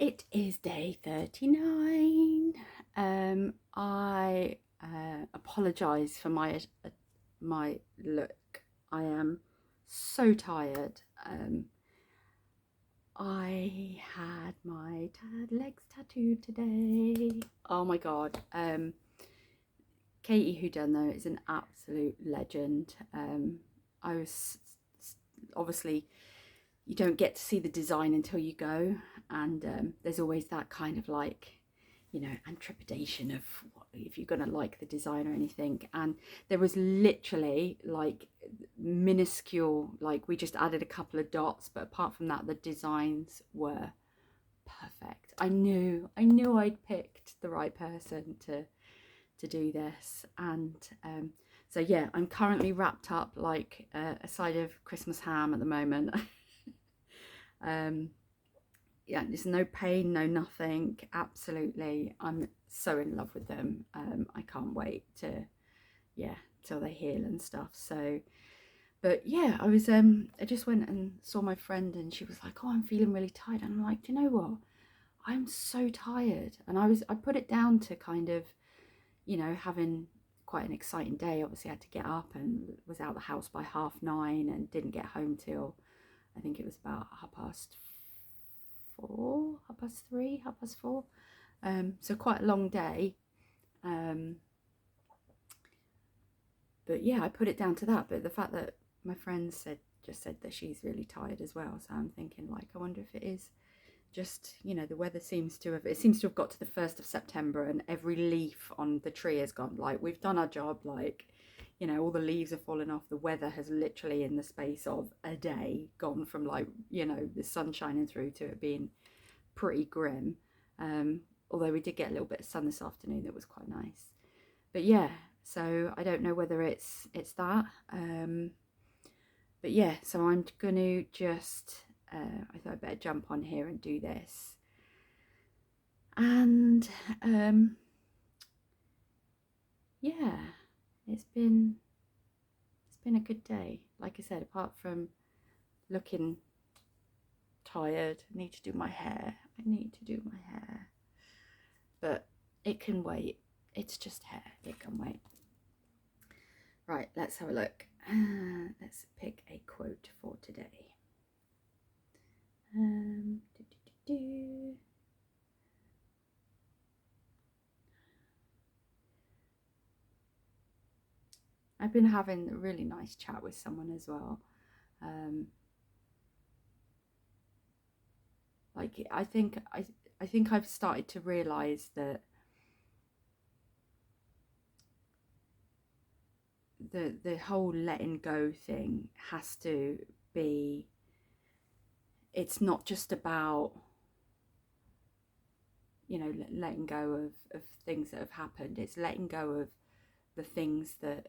It is day 39. I apologise for my look. I am so tired. I had my legs tattooed today. Oh my god. Katy, who done though, is an absolute legend. I was obviously, you don't get to see the design until you go, and there's always that kind of like, and trepidation of if you're going to like the design or anything. And there was literally like minuscule, like we just added a couple of dots, but apart from that the designs were perfect. I knew I'd picked the right person to do this. And so yeah, I'm currently wrapped up like a side of Christmas ham at the moment. Yeah, there's no pain, no nothing. Absolutely, I'm so in love with them. I can't wait to, yeah, till they heal and stuff. So, but yeah, I just went and saw my friend, and she was like, "Oh, I'm feeling really tired," and I'm like, "Do you know what? I'm so tired." And I put it down to kind of, having quite an exciting day. Obviously, I had to get up and was out the house by 9:30 and didn't get home till I think it was about 4:30, 3:30, 4:30. So quite a long day. But yeah, I put it down to that. But the fact that my friend just said that she's really tired as well. So I'm thinking like, I wonder if it is just, the weather seems to have got to the 1st of September and every leaf on the tree has gone, like, we've done our job, like, all the leaves have fallen off. The weather has literally in the space of a day gone from like, the sun shining through to it being pretty grim. Although we did get a little bit of sun this afternoon that was quite nice. But yeah, so I don't know whether it's that. But yeah, so I'm gonna just I thought I'd better jump on here and do this. And yeah, it's been a good day. Like I said, apart from looking tired, I need to do my hair. But it can wait. It's just hair. It can wait. Right, let's have a look. Let's pick a quote for today. I've been having a really nice chat with someone as well. Like I think I've started to realise that the whole letting go thing has to be, it's not just about, letting go of things that have happened. It's letting go of the things that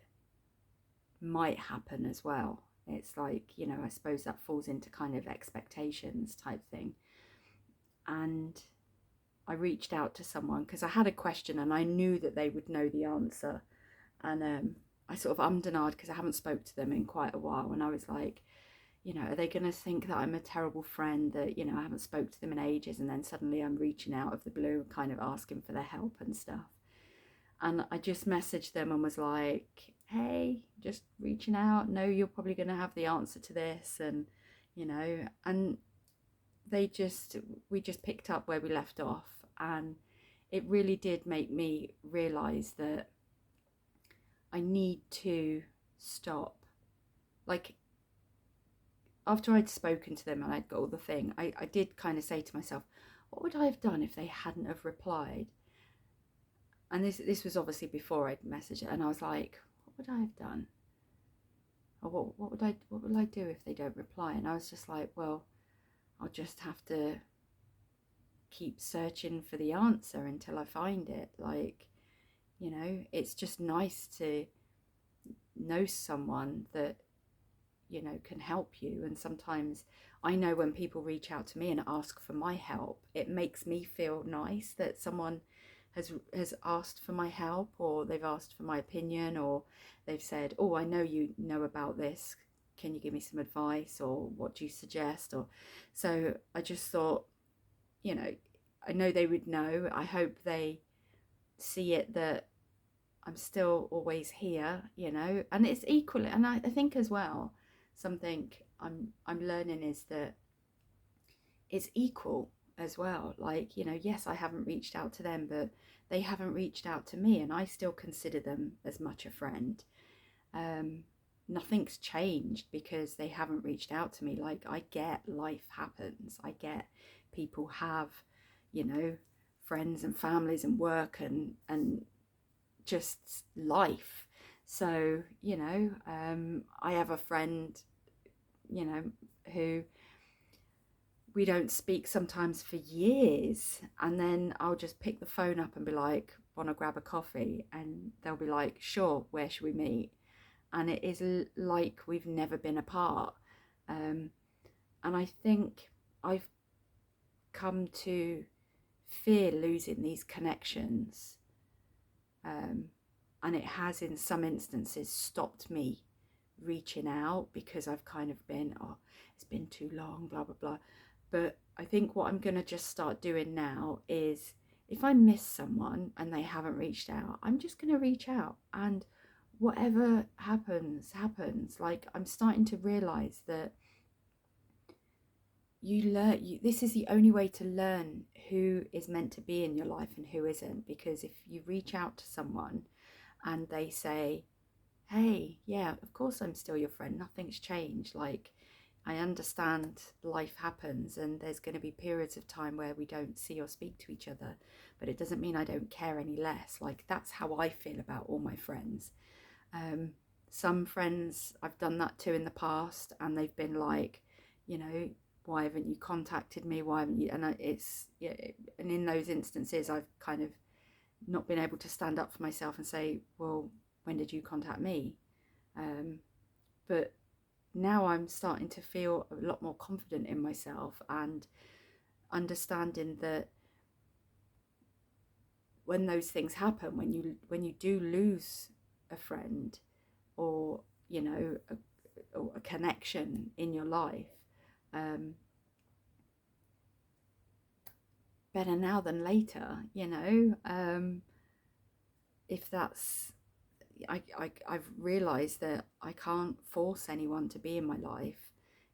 might happen as well. It's like, I suppose that falls into kind of expectations type thing. And I reached out to someone because I had a question and I knew that they would know the answer. And I sort of ummed and ahed because I haven't spoke to them in quite a while. And I was like, are they going to think that I'm a terrible friend, that, I haven't spoke to them in ages, and then suddenly I'm reaching out of the blue and kind of asking for their help and stuff. And I just messaged them and was like, hey, just reaching out. No, you're probably going to have the answer to this. And, and we just picked up where we left off. And it really did make me realise that I need to stop. Like, after I'd spoken to them and I'd got all the thing, I did kind of say to myself, what would I have done if they hadn't have replied? And this was obviously before I'd messaged it, and I was like, what would I have done? Or what would I do if they don't reply? And I was just like, well, I'll just have to keep searching for the answer until I find it. Like, it's just nice to know someone that, can help you. And sometimes I know when people reach out to me and ask for my help, it makes me feel nice that someone has asked for my help, or they've asked for my opinion, or they've said, oh, I know you know about this, can you give me some advice, or what do you suggest? Or so I just thought, I know they would know. I hope they see it that I'm still always here, you know, and it's equally, and I think as well, something I'm learning is that it's equal as well. Like, you know, yes, I haven't reached out to them, but they haven't reached out to me, and I still consider them as much a friend. Nothing's changed because they haven't reached out to me. Like, I get life happens. I get people have, you know, friends and families and work and just life. So, you know, I have a friend, you know, who we don't speak sometimes for years, and then I'll just pick the phone up and be like, want to grab a coffee? And they'll be like, sure, where should we meet? And it is like we've never been apart. And I think I've come to fear losing these connections. And it has in some instances stopped me reaching out because I've kind of been, oh, it's been too long, blah, blah, blah. But I think what I'm going to just start doing now is if I miss someone and they haven't reached out, I'm just going to reach out, and whatever happens, happens. Like, I'm starting to realize that this is the only way to learn who is meant to be in your life and who isn't. Because if you reach out to someone and they say, hey, yeah, of course I'm still your friend, nothing's changed, like, I understand life happens and there's going to be periods of time where we don't see or speak to each other, but it doesn't mean I don't care any less. Like, that's how I feel about all my friends. Some friends I've done that to in the past, and they've been like, you know, why haven't you contacted me? Why haven't you? And it's, yeah, and in those instances, I've kind of not been able to stand up for myself and say, well, when did you contact me? But now I'm starting to feel a lot more confident in myself and understanding that when those things happen, when you do lose a friend, or, you know, a connection in your life, better now than later, you know. If that's, I've realised that I can't force anyone to be in my life.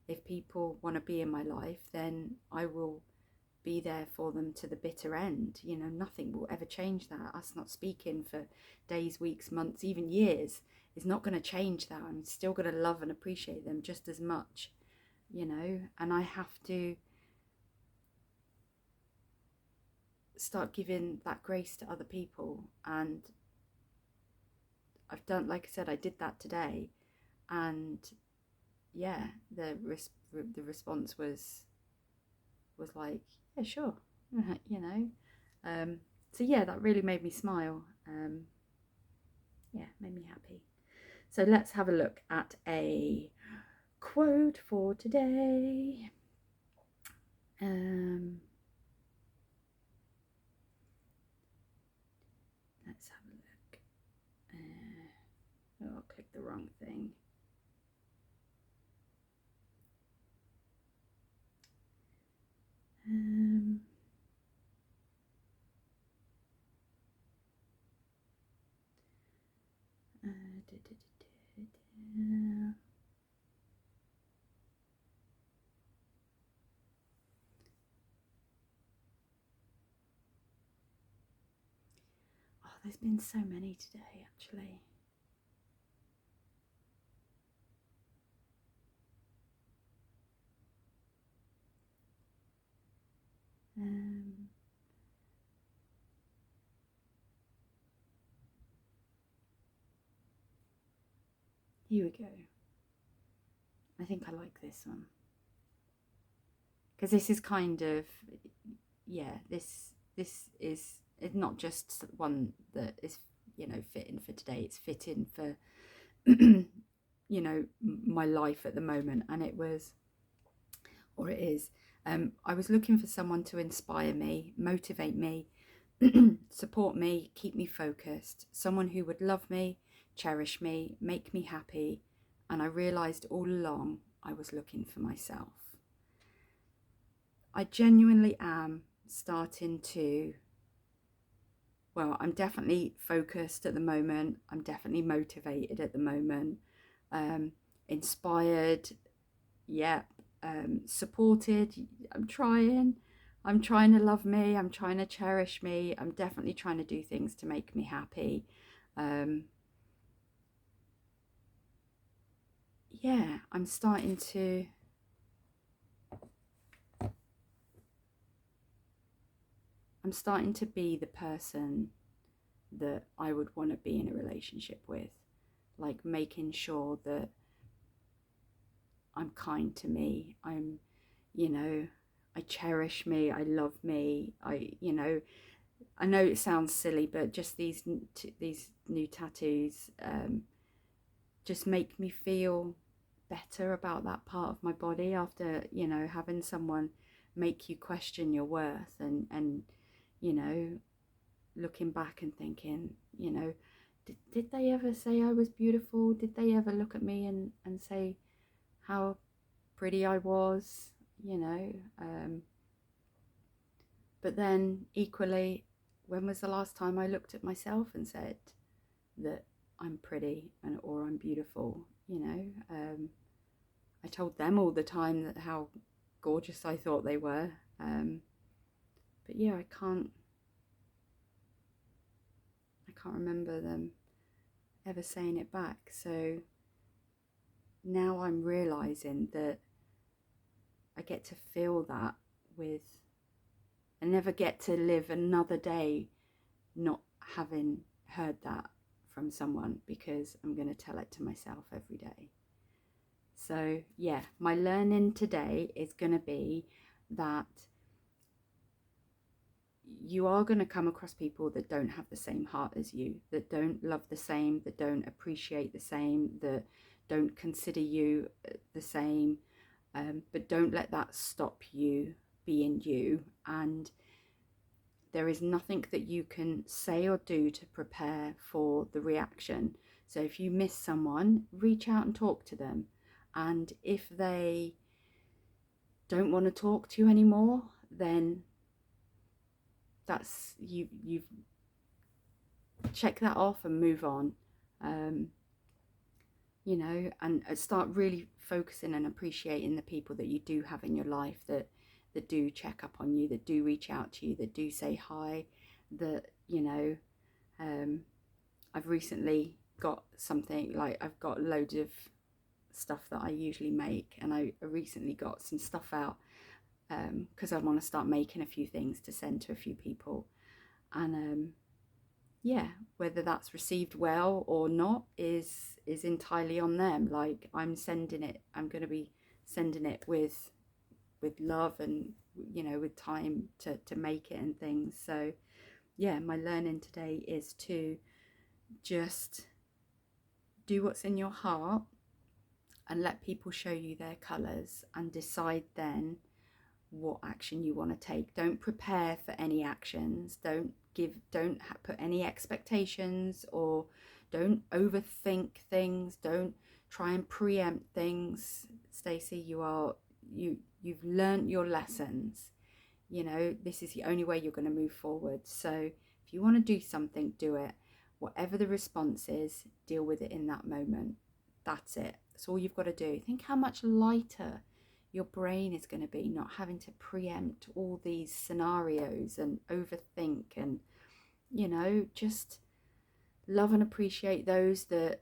If people want to be in my life, then I will be there for them to the bitter end. You know, nothing will ever change that. Us not speaking for days, weeks, months, even years is not going to change that. I'm still going to love and appreciate them just as much, you know. And I have to start giving that grace to other people. And I've done, like I said, I did that today, and yeah, the response was like, yeah, sure, you know. So yeah, that really made me smile. Yeah, made me happy. So let's have a look at a quote for today. Let's have a look. Oh, I clicked the wrong thing. Oh, there's been so many today, actually. Here we go. I think I like this one, because this is kind of, yeah, this is not just one that is, you know, fitting for today. It's fitting for you know, my life at the moment. And it was, or it is, I was looking for someone to inspire me, motivate me, support me, keep me focused, someone who would love me, cherish me, make me happy. And I realised all along I was looking for myself. I genuinely am starting to, well, I'm definitely focused at the moment. I'm definitely motivated at the moment. Inspired, yep. Supported. I'm trying. I'm trying to love me. I'm trying to cherish me. I'm definitely trying to do things to make me happy. Yeah, I'm starting to be the person that I would want to be in a relationship with. Like making sure that I'm kind to me. I'm, you know, I cherish me. I love me. I know it sounds silly, but just these new tattoos just make me feel better about that part of my body after, having someone make you question your worth and looking back and thinking, did they ever say I was beautiful? Did they ever look at me and say how pretty I was? But then equally, when was the last time I looked at myself and said that I'm pretty or I'm beautiful? I told them all the time that how gorgeous I thought they were. But yeah, I can't remember them ever saying it back. So now I'm realizing that I get to feel that I never get to live another day not having heard that from someone, because I'm going to tell it to myself every day. So yeah, my learning today is going to be that you are going to come across people that don't have the same heart as you, that don't love the same, that don't appreciate the same, that don't consider you the same, but don't let that stop you being you. And there is nothing that you can say or do to prepare for the reaction. So if you miss someone, reach out and talk to them. And if they don't want to talk to you anymore, then that's you've check that off and move on. And start really focusing and appreciating the people that you do have in your life that do check up on you, that do reach out to you, that do say hi, that I've recently got something, like I've got loads of stuff that I usually make, and I recently got some stuff out because I want to start making a few things to send to a few people. And yeah, whether that's received well or not is entirely on them. Like I'm going to be sending it with love and with time to make it and things. So yeah, my learning today is to just do what's in your heart and let people show you their colours, and decide then what action you want to take. Don't prepare for any actions. Don't put any expectations, or don't overthink things. Don't try and preempt things. Stacey, you've learned your lessons. This is the only way you're going to move forward. So if you want to do something, do it. Whatever the response is, deal with it in that moment. That's it. That's all you've got to do. Think how much lighter your brain is going to be, not having to preempt all these scenarios and overthink, and just love and appreciate those that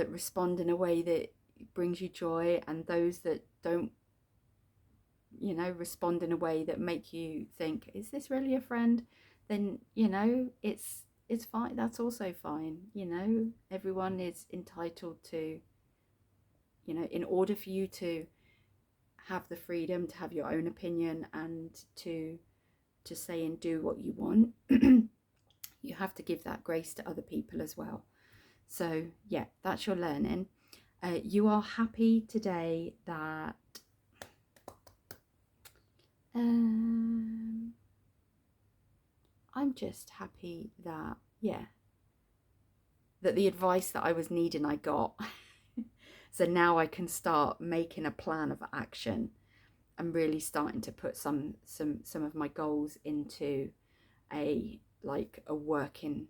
respond in a way that brings you joy, and those that don't respond in a way that make you think, is this really a friend? Then it's fine. That's also fine. Everyone is entitled to, in order for you to have the freedom to have your own opinion and to say and do what you want, you have to give that grace to other people as well. So yeah, that's your learning. You are happy today that I'm just happy that that the advice that I was needing I got. So now I can start making a plan of action. I'm really starting to put some of my goals into a working,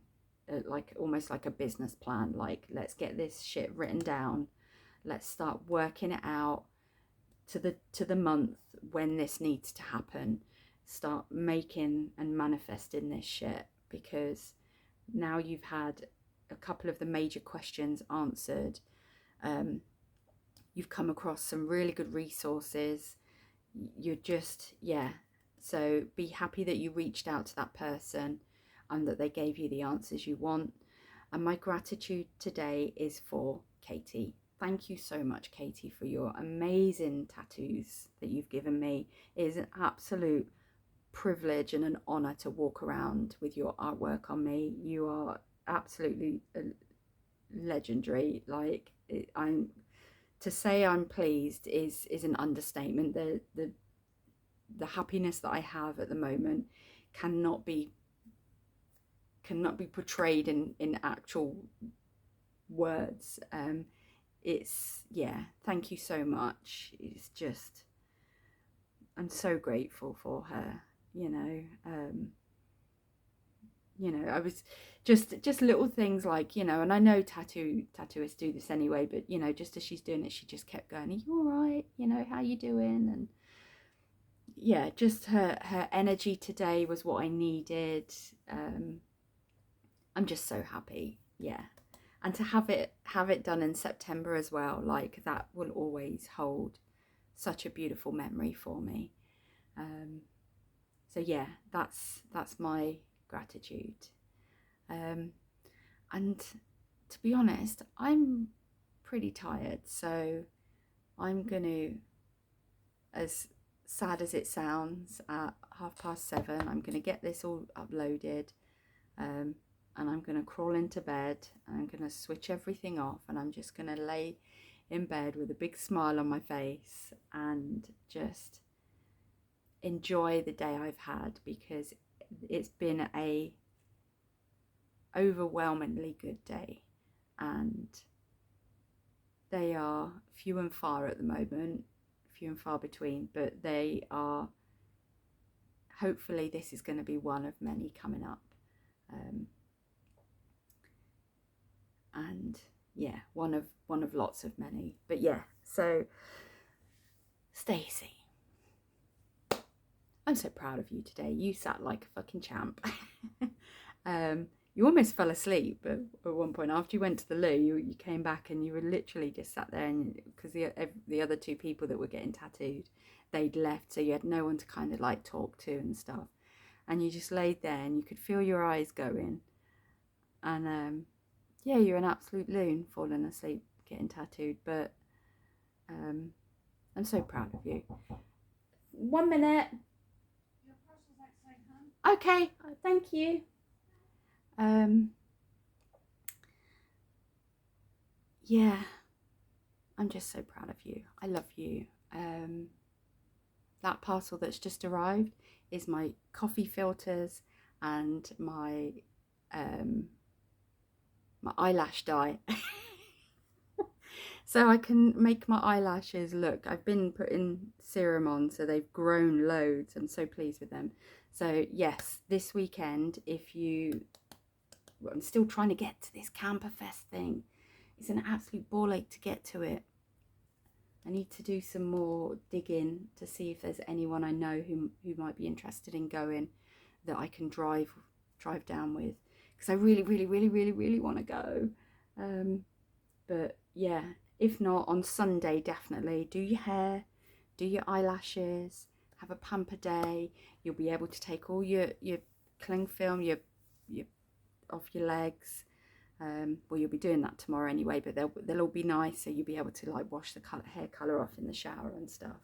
like almost like a business plan. Like, let's get this shit written down. Let's start working it out to the month when this needs to happen. Start making and manifesting this shit, because now you've had a couple of the major questions answered. You've come across some really good resources. You're just, yeah. So be happy that you reached out to that person and that they gave you the answers you want. And my gratitude today is for Katy. Thank you so much, Katy, for your amazing tattoos that you've given me. It is an absolute privilege and an honor to walk around with your artwork on me. You are absolutely legendary. Like, to say I'm pleased is an understatement. The happiness that I have at the moment cannot be portrayed in actual words. It's, yeah, thank you so much. It's just, I'm so grateful for her, you know. I was just little things like, and I know tattooists do this anyway, but just as she's doing it, she just kept going, "Are you all right? How you doing?" And yeah, just her energy today was what I needed. I'm just so happy, yeah. And to have it done in September as well, like, that will always hold such a beautiful memory for me. So yeah, that's my gratitude. And to be honest, I'm pretty tired, so I'm gonna, as sad as it sounds, at 7:30 I'm gonna get this all uploaded, and I'm gonna crawl into bed. I'm gonna switch everything off, and I'm just gonna lay in bed with a big smile on my face and just enjoy the day I've had, because it's been a overwhelmingly good day, and they are few and far at the moment, few and far between, but they are, hopefully this is going to be one of many coming up. And yeah, one of lots of many. But yeah, so Stacey, I'm so proud of you today. You sat like a fucking champ. You almost fell asleep at one point after you went to the loo. You came back and you were literally just sat there, and because the other two people that were getting tattooed, they'd left, so you had no one to kind of like talk to and stuff, and you just laid there and you could feel your eyes going, and yeah, you're an absolute loon falling asleep getting tattooed. But I'm so proud of you. 1 minute. Okay, thank you. Yeah, I'm just so proud of you. I love you. That parcel that's just arrived is my coffee filters and my eyelash dye. So I can make my eyelashes look. I've been putting serum on, so they've grown loads. I'm so pleased with them. So yes, this weekend, I'm still trying to get to this Camperfest thing. It's an absolute ball ache to get to it. I need to do some more digging to see if there's anyone I know who might be interested in going, that I can drive down with, because I really want to go. But yeah, if not, on Sunday definitely do your hair, do your eyelashes, have a pamper day. You'll be able to take all your cling film your off your legs. Well, you'll be doing that tomorrow anyway, but they'll all be nice, so you'll be able to like wash the hair colour off in the shower and stuff.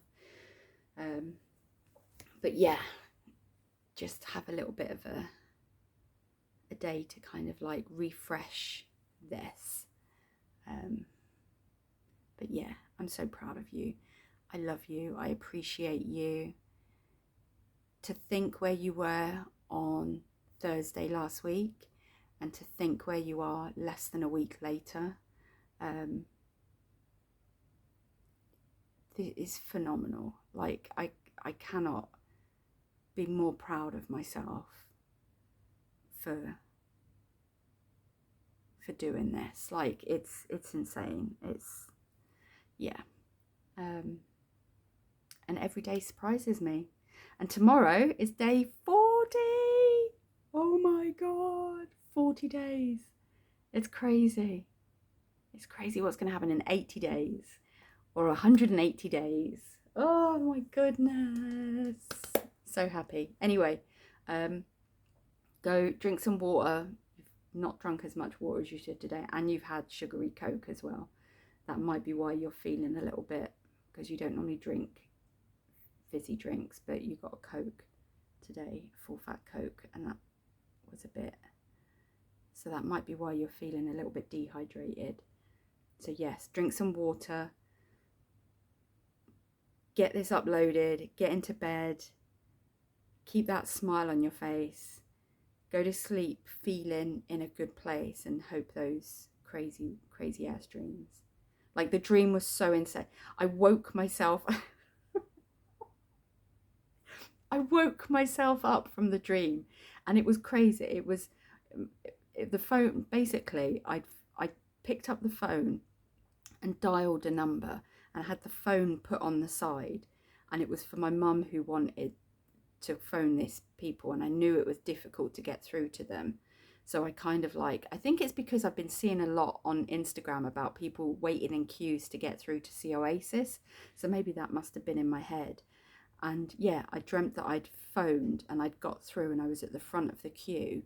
But yeah, just have a little bit of a day to kind of like refresh this. But yeah, I'm so proud of you. I love you. I appreciate you. To think where you were on Thursday last week, and to think where you are less than a week later, is phenomenal. Like I cannot be more proud of myself for doing this. Like it's insane. It's, yeah. And every day surprises me. And tomorrow is day 40. Oh my God, 40 days. It's crazy. It's crazy what's going to happen in 80 days or 180 days. Oh my goodness. So happy. Anyway, go drink some water. You've not drunk as much water as you should today, and you've had sugary Coke as well. That might be why you're feeling a little bit, because you don't normally drink fizzy drinks, but you got a Coke today, full fat Coke, and that was a bit, so that might be why you're feeling a little bit dehydrated. So yes, drink some water, get this uploaded, get into bed, keep that smile on your face, go to sleep feeling in a good place, and hope those crazy ass dreams. Like the dream was so insane. I woke myself up from the dream, and it was crazy. It was the phone. Basically, I picked up the phone and dialed a number, and I had the phone put on the side, and it was for my mum, who wanted to phone these people, and I knew it was difficult to get through to them. So I kind of like, I think it's because I've been seeing a lot on Instagram about people waiting in queues to get through to see Oasis. So maybe that must have been in my head. And yeah, I dreamt that I'd phoned and I'd got through, and I was at the front of the queue,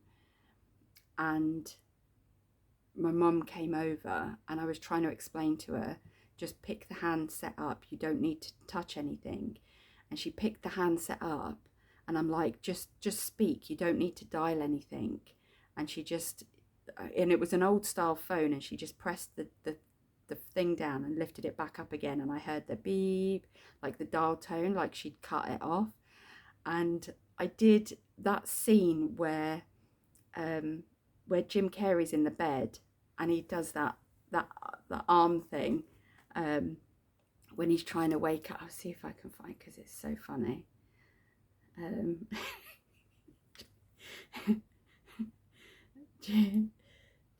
and my mum came over, and I was trying to explain to her, just pick the handset up, you don't need to touch anything. And she picked the handset up, and I'm like, just speak, you don't need to dial anything. And she just, and it was an old style phone, and she just pressed the thing down and lifted it back up again, and I heard the beep, like the dial tone, like she'd cut it off. And I did that scene where Jim Carrey's in the bed, and he does that arm thing when he's trying to wake up. I'll see if I can find, because it's so funny.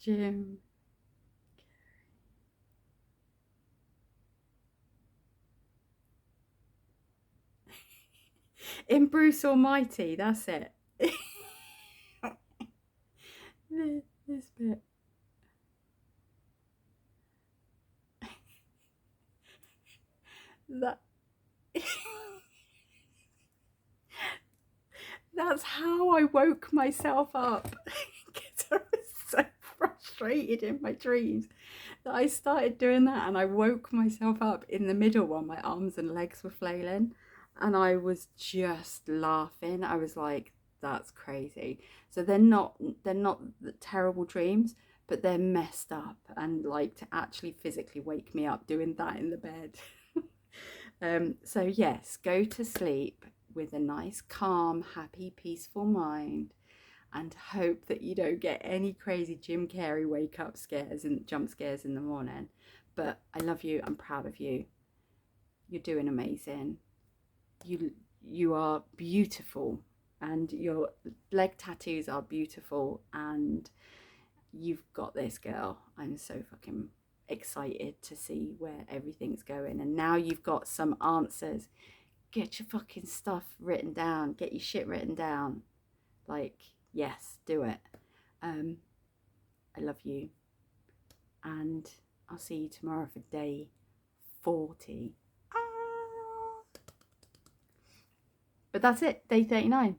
Jim. In Bruce Almighty, that's it. This bit. That's how I woke myself up, because I was so frustrated in my dreams that I started doing that, and I woke myself up in the middle while my arms and legs were flailing, and I was just laughing. I was like, that's crazy. So they're not the terrible dreams, but they're messed up, and like to actually physically wake me up doing that in the bed. So yes, go to sleep with a nice, calm, happy, peaceful mind, and hope that you don't get any crazy Jim Carrey wake up scares and jump scares in the morning. But I love you. I'm proud of you. You're doing amazing. You are beautiful, and your leg tattoos are beautiful, and you've got this, girl. I'm so fucking excited to see where everything's going, and now you've got some answers. Get your fucking stuff written down, get your shit written down. Like, yes, do it. I love you, and I'll see you tomorrow for day 40. But that's it, day 39.